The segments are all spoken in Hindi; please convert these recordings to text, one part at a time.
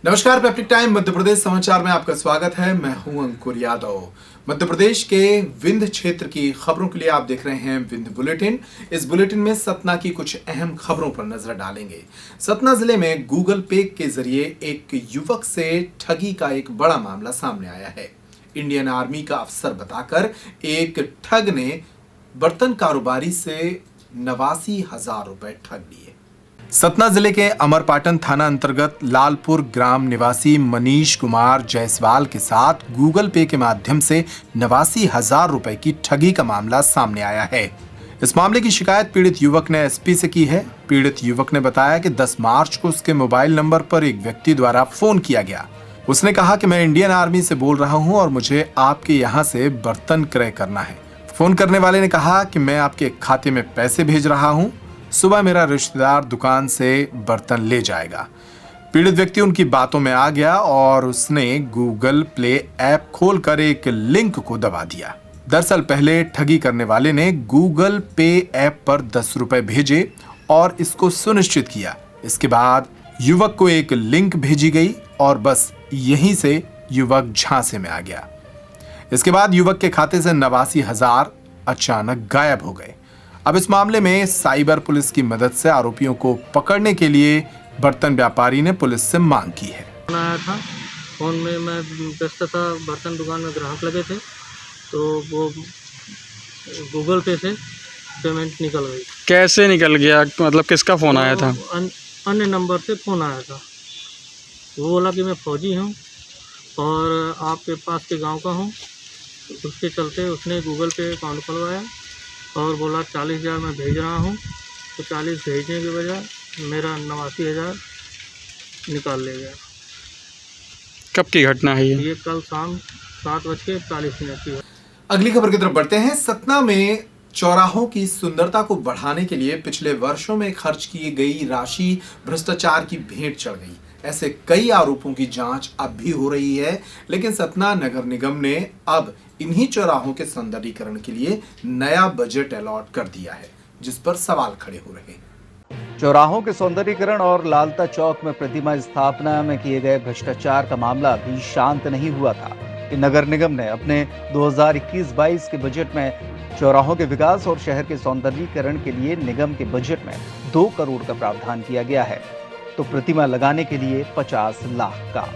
नमस्कार, पैप्टिक टाइम मध्य प्रदेश समाचार में आपका स्वागत है। मैं हूं अंकुर यादव। मध्य प्रदेश के विंध्य क्षेत्र की खबरों के लिए आप देख रहे हैं विंध्य बुलेटिन। इस बुलेटिन में सतना की कुछ अहम खबरों पर नजर डालेंगे। सतना जिले में गूगल पे के जरिए एक युवक से ठगी का एक बड़ा मामला सामने आया है। इंडियन आर्मी का अफसर बताकर एक ठग ने बर्तन कारोबारी से 89,000 रुपए ठग लिए। सतना जिले के अमरपाटन थाना अंतर्गत लालपुर ग्राम निवासी मनीष कुमार जायसवाल के साथ गूगल पे के माध्यम से 89,000 रुपए की ठगी का मामला सामने आया है। इस मामले की शिकायत पीड़ित युवक ने एसपी से की है। पीड़ित युवक ने बताया कि 10 मार्च को उसके मोबाइल नंबर पर एक व्यक्ति द्वारा फोन किया गया। उसने कहा कि मैं इंडियन आर्मी से बोल रहा हूं और मुझे आपके यहाँ से बर्तन क्रय करना है। फोन करने वाले ने कहा कि मैं आपके खाते में पैसे भेज रहा हूं, सुबह मेरा रिश्तेदार दुकान से बर्तन ले जाएगा। पीड़ित व्यक्ति उनकी बातों में आ गया और उसने गूगल प्ले ऐप खोलकर एक लिंक को दबा दिया। दरअसल पहले ठगी करने वाले ने गूगल पे ऐप पर 10 रुपए भेजे और इसको सुनिश्चित किया। इसके बाद युवक को एक लिंक भेजी गई और बस यहीं से युवक झांसे में आ गया। इसके बाद युवक के खाते से 89,000 अचानक गायब हो गए। अब इस मामले में साइबर पुलिस की मदद से आरोपियों को पकड़ने के लिए बर्तन व्यापारी ने पुलिस से मांग की है। आया था फोन में, मैं व्यस्त था, बर्तन दुकान में ग्राहक लगे थे, तो वो गूगल पे से पेमेंट निकल गई। कैसे निकल गया? मतलब किसका फ़ोन आया था? अन्य नंबर से फ़ोन आया था। वो बोला कि मैं फौजी हूँ और आपके पास के गांव का हूँ। उसके चलते उसने गूगल पे अकाउंट खुलवाया और बोला 40,000 मैं भेज रहा हूँ। तो 40 भेजने के बजाय मेरा 89,000 निकाल ले गया। कब की घटना है ये? कल शाम 7:41 की है। अगली खबर की तरफ बढ़ते हैं। सतना में चौराहों की सुंदरता को बढ़ाने के लिए पिछले वर्षों में खर्च की गई राशि भ्रष्टाचार की भेंट चढ़ गई। ऐसे कई आरोपों की जांच अब भी हो रही है, लेकिन सतना नगर निगम ने अब इन्हीं चौराहों के सौंदर्यीकरण के लिए नया बजट अलॉट कर दिया है, जिस पर सवाल खड़े हो रहे हैं। चौराहों के सौंदर्यीकरण और लालता चौक में प्रतिमा स्थापना में किए गए भ्रष्टाचार का मामला अभी शांत नहीं हुआ था कि नगर निगम ने अपने 2021-22 के बजट में चौराहों के विकास और शहर के सौंदर्यीकरण के लिए निगम के बजट में 2 करोड़ का प्रावधान किया गया है, तो प्रतिमा लगाने के लिए 50 लाख का।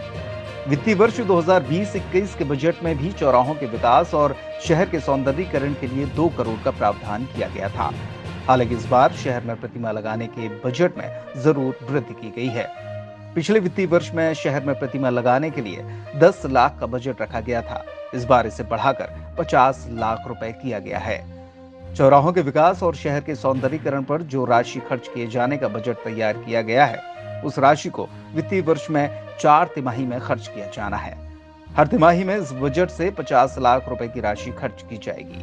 वित्तीय वर्ष 2020-21 के बजट में भी चौराहों के विकास और शहर के सौंदर्यीकरण के लिए 2 करोड़ का प्रावधान किया गया था। हालांकि इस बार शहर में प्रतिमा लगाने के बजट में जरूर वृद्धि की गई है। पिछले वित्तीय वर्ष में शहर में प्रतिमा लगाने के लिए 10 लाख का बजट रखा गया था। इस बार इसे बढ़ाकर 50 लाख रुपए किया गया है। चौराहों के विकास और शहर के सौंदर्यीकरण पर जो राशि खर्च किए जाने का बजट तैयार किया गया है, उस राशि को वित्तीय वर्ष में 4 तिमाही में खर्च किया जाना है। हर तिमाही में इस बजट से 50 लाख रुपए की राशि खर्च की जाएगी।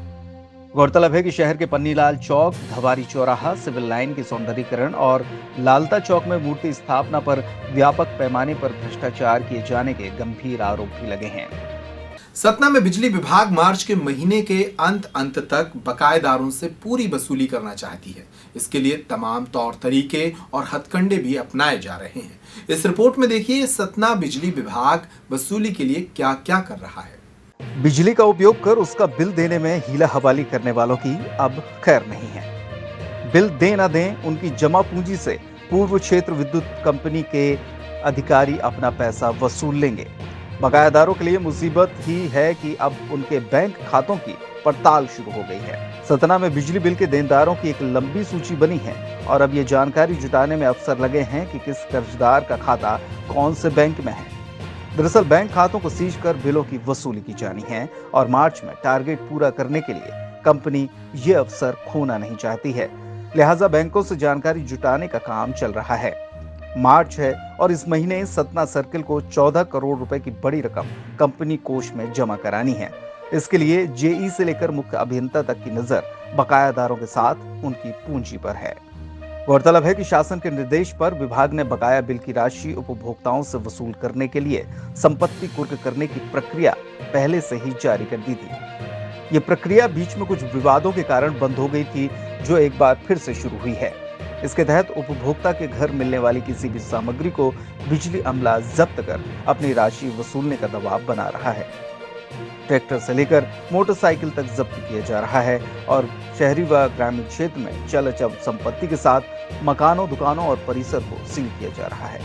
गौरतलब है कि शहर के पन्नीलाल चौक, धवारी चौराहा, सिविल लाइन के सौंदर्यीकरण और लालता चौक में मूर्ति स्थापना पर व्यापक पैमाने पर भ्रष्टाचार किए जाने के गंभीर आरोप भी लगे हैं। सतना में बिजली विभाग मार्च के महीने के अंत तक बकायेदारों से पूरी वसूली करना चाहती है। इसके लिए तमाम तौर तरीके और हथकंडे भी अपनाए जा रहे हैं। इस रिपोर्ट में देखिए सतना बिजली विभाग वसूली के लिए क्या क्या कर रहा है। बिजली का उपयोग कर उसका बिल देने में हीला हवाली करने वालों की अब खैर नहीं है। बिल दें न दें, उनकी जमा पूंजी से पूर्व क्षेत्र विद्युत कंपनी के अधिकारी अपना पैसा वसूल लेंगे। बकायादारों के लिए मुसीबत ही है कि अब उनके बैंक खातों की पड़ताल शुरू हो गई है। सतना में बिजली बिल के देनदारों की एक लंबी सूची बनी है और अब ये जानकारी जुटाने में अफसर लगे हैं कि किस कर्जदार का खाता कौन से बैंक में है। दरअसल बैंक खातों को सीज कर बिलों की वसूली की जानी है और मार्च में टारगेट पूरा करने के लिए कंपनी ये अवसर खोना नहीं चाहती है। लिहाजा बैंकों से जानकारी जुटाने का काम चल रहा है। मार्च है और इस महीने सतना सर्किल को 14 करोड़ रुपए की बड़ी रकम कंपनी कोष में जमा करानी है। इसके लिए जेई से लेकर मुख्य अभियंता तक की नजर बकायादारों के साथ उनकी पूंजी पर है। गौरतलब है कि शासन के निर्देश पर विभाग ने बकाया बिल की राशि उपभोक्ताओं से वसूल करने के लिए संपत्ति कुर्क करने की प्रक्रिया पहले से ही जारी कर दी थी। ये प्रक्रिया बीच में कुछ विवादों के कारण बंद हो गई थी, जो एक बार फिर से शुरू हुई है। इसके तहत उपभोक्ता के घर मिलने वाली किसी भी सामग्री को बिजली अमला जब्त कर अपनी राशि वसूलने का दबाव बना रहा है। ट्रैक्टर से लेकर मोटरसाइकिल तक जब्त किया जा रहा है और शहरी व ग्रामीण क्षेत्र में चल अचल संपत्ति के साथ मकानों, दुकानों और परिसर को सील किया जा रहा है।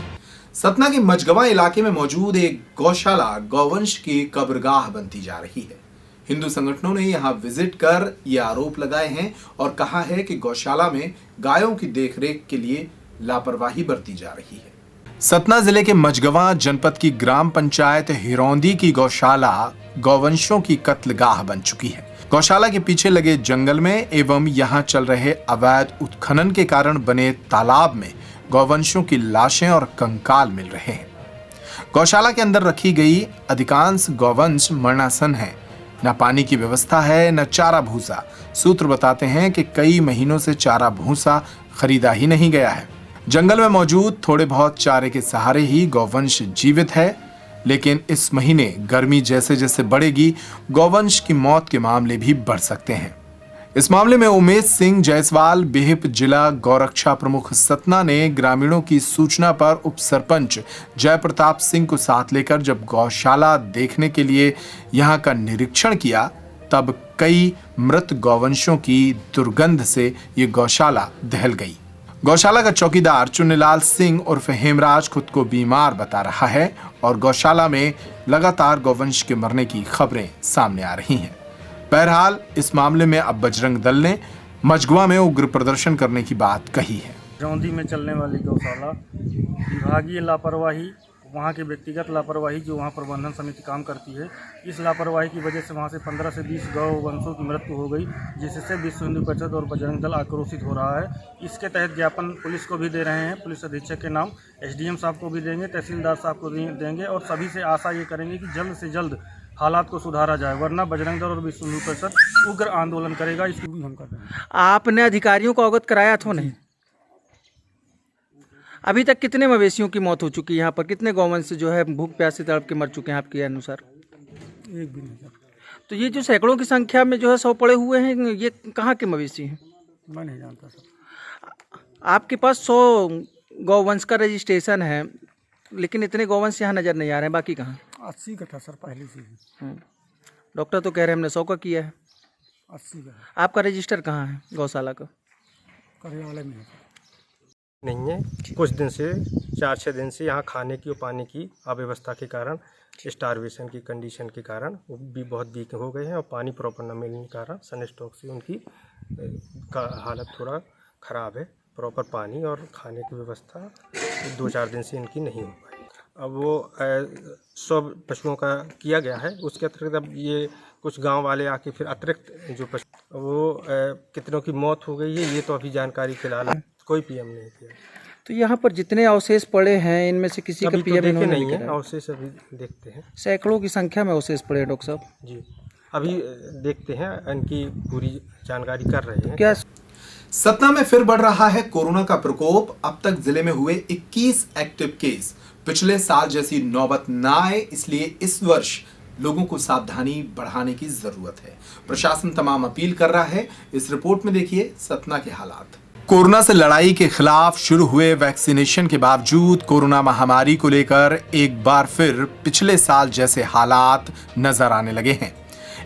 सतना के मझगवा इलाके में मौजूद एक गौशाला गौवंश की कब्रगाह बनती जा रही है। हिंदू संगठनों ने यहां विजिट कर ये आरोप लगाए हैं और कहा है कि गौशाला में गायों की देखरेख के लिए लापरवाही बरती जा रही है। सतना जिले के मझगवा जनपद की ग्राम पंचायत हिरौंदी की गौशाला गौवंशों की कत्लगाह बन चुकी है। गौशाला के पीछे लगे जंगल में एवं यहां चल रहे अवैध उत्खनन के कारण बने तालाब में गौवंशों की लाशें और कंकाल मिल रहे हैं। गौशाला के अंदर रखी गई अधिकांश गौवंश मरणासन है। न पानी की व्यवस्था है, न चारा भूसा। सूत्र बताते हैं कि कई महीनों से चारा भूसा खरीदा ही नहीं गया है। जंगल में मौजूद थोड़े बहुत चारे के सहारे ही गौवंश जीवित है, लेकिन इस महीने गर्मी जैसे जैसे बढ़ेगी गौवंश की मौत के मामले भी बढ़ सकते हैं। इस मामले में उमेश सिंह जायसवाल बिहिप जिला गौरक्षा प्रमुख सतना ने ग्रामीणों की सूचना पर उप सरपंच जयप्रताप सिंह को साथ लेकर जब गौशाला देखने के लिए यहां का निरीक्षण किया तब कई मृत गौवंशों की दुर्गंध से ये गौशाला दहल गई। गौशाला का चौकीदार चुन्नीलाल सिंह उर्फ हेमराज खुद को बीमार बता रहा है और गौशाला में लगातार गौवंश के मरने की खबरें सामने आ रही हैं। बहरहाल इस मामले में अब बजरंग दल ने मझगवा में उग्र प्रदर्शन करने की बात कही है। रौंदी में चलने वाली गौशाला विभागीय लापरवाही, वहाँ की व्यक्तिगत लापरवाही जो वहाँ प्रबंधन समिति काम करती है, इस लापरवाही की वजह से वहाँ से 15 से 20 गौ वंशों की मृत्यु हो गई, जिससे विश्व हिंदू परिषद और बजरंग दल आक्रोशित हो रहा है। इसके तहत ज्ञापन पुलिस को भी दे रहे हैं, पुलिस अधीक्षक के नाम एसडीएम साहब को भी देंगे, तहसीलदार साहब को देंगे और सभी से आशा ये करेंगे कि जल्द से जल्द हालात को सुधारा जाए, वरना बजरंग दल और विश्व हिंदू परिषद उग्र आंदोलन करेगा। इसको भी हम कर रहे हैं। आपने अधिकारियों को अवगत कराया था नहीं? अभी तक कितने मवेशियों की मौत हो चुकी है यहाँ पर? कितने गौवंश जो है भूख प्यास से तड़प के मर चुके हैं आपके अनुसार? एक भी नहीं। तो ये जो सैकड़ों की संख्या में जो है 100 पड़े हुए हैं, ये कहाँ के मवेशी हैं? मैं नहीं जानता सर। आपके पास 100 गौवंश का रजिस्ट्रेशन है, लेकिन इतने गौवंश यहाँ नज़र नहीं आ रहे हैं, बाकी कहाँ? 80 का था सर पहले से ही। डॉक्टर तो कह रहे हैं हमने 100 का किया है। 80 का आपका रजिस्टर कहाँ है गौशाला का? कार्यालय में है। नहीं है। कुछ दिन से 4-6 दिन से यहाँ खाने की और पानी की अव्यवस्था के कारण, स्टारवेशन की कंडीशन के कारण वो भी बहुत वीक हो गए हैं और पानी प्रॉपर न मिलने के कारण सनस्ट्रोक से उनकी का हालत थोड़ा ख़राब है। प्रॉपर पानी और खाने की व्यवस्था 2-4 दिन से इनकी नहीं हो पाई। अब वो 100 पशुओं का किया गया है, उसके अतिरिक्त अब ये कुछ गांव वाले आके फिर अतिरिक्त जो पशु वो कितनों की मौत हो गई है, ये तो अभी जानकारी फिलहाल कोई पीएम नहीं किया। तो यहाँ पर जितने अवशेष पड़े हैं इनमें से किसी का पीएम तो नहीं है, अवशेष अभी देखते हैं। सैकड़ों की संख्या में अवशेष पड़े हैं डॉक्टर साहब जी, अभी देखते हैं, इनकी पूरी जानकारी कर रहे हैं। क्या सतना में फिर बढ़ रहा है कोरोना का प्रकोप। अब तक जिले में हुए 21 एक्टिव केस। पिछले साल जैसी नौबत ना आए, इसलिए इस वर्ष लोगों को सावधानी बढ़ाने की जरूरत है। प्रशासन तमाम अपील कर रहा है। इस रिपोर्ट में देखिए सतना के हालात। कोरोना से लड़ाई के खिलाफ शुरू हुए वैक्सीनेशन के बावजूद कोरोना महामारी को लेकर एक बार फिर पिछले साल जैसे हालात नजर आने लगे हैं।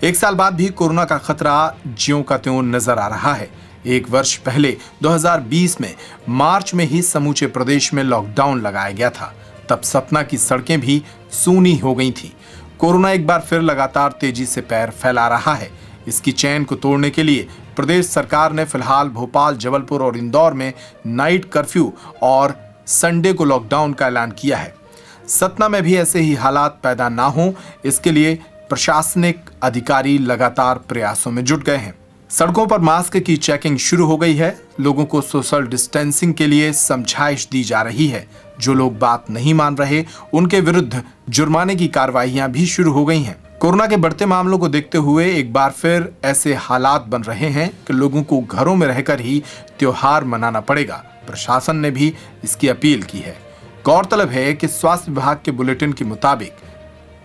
एक साल बाद भी कोरोना का खतरा ज्यों का त्यों नजर आ रहा है। एक वर्ष पहले 2020 में मार्च में ही समूचे प्रदेश में लॉकडाउन लगाया गया था। तब सतना की सड़कें भी सूनी हो गई थी। कोरोना एक बार फिर लगातार तेजी से पैर फैला रहा है। इसकी चैन को तोड़ने के लिए प्रदेश सरकार ने फिलहाल भोपाल, जबलपुर और इंदौर में नाइट कर्फ्यू और संडे को लॉकडाउन का ऐलान किया है। सतना में भी ऐसे ही हालात पैदा ना हो, इसके लिए प्रशासनिक अधिकारी लगातार प्रयासों में जुट गए हैं। सड़कों पर मास्क की चेकिंग शुरू हो गई है। लोगों को सोशल डिस्टेंसिंग के लिए समझाइश दी जा रही है। जो लोग बात नहीं मान रहे उनके विरुद्ध जुर्माने की कार्रवाइयां भी शुरू हो गई हैं। कोरोना के बढ़ते मामलों को देखते हुए एक बार फिर ऐसे हालात बन रहे हैं कि लोगों को घरों में रहकर ही त्योहार मनाना पड़ेगा। प्रशासन ने भी इसकी अपील की है। गौरतलब है कि स्वास्थ्य विभाग के बुलेटिन के मुताबिक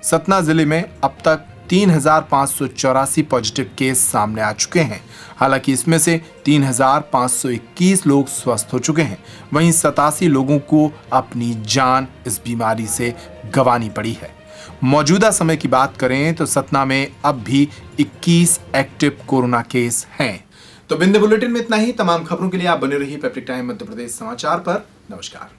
सतना जिले में अब तक 3,584 पॉजिटिव केस सामने आ चुके हैं। हालांकि इसमें से 3,521 लोग स्वस्थ हो चुके हैं। वहीं 87 लोगों को अपनी जान इस बीमारी से गंवानी पड़ी है। मौजूदा समय की बात करें तो सतना में अब भी 21 एक्टिव कोरोना केस हैं। तो विंध्य बुलेटिन में इतना ही। तमाम खबरों के लिए आप बने रहिए पैप्रिक टाइम मध्य प्रदेश समाचार पर। नमस्कार।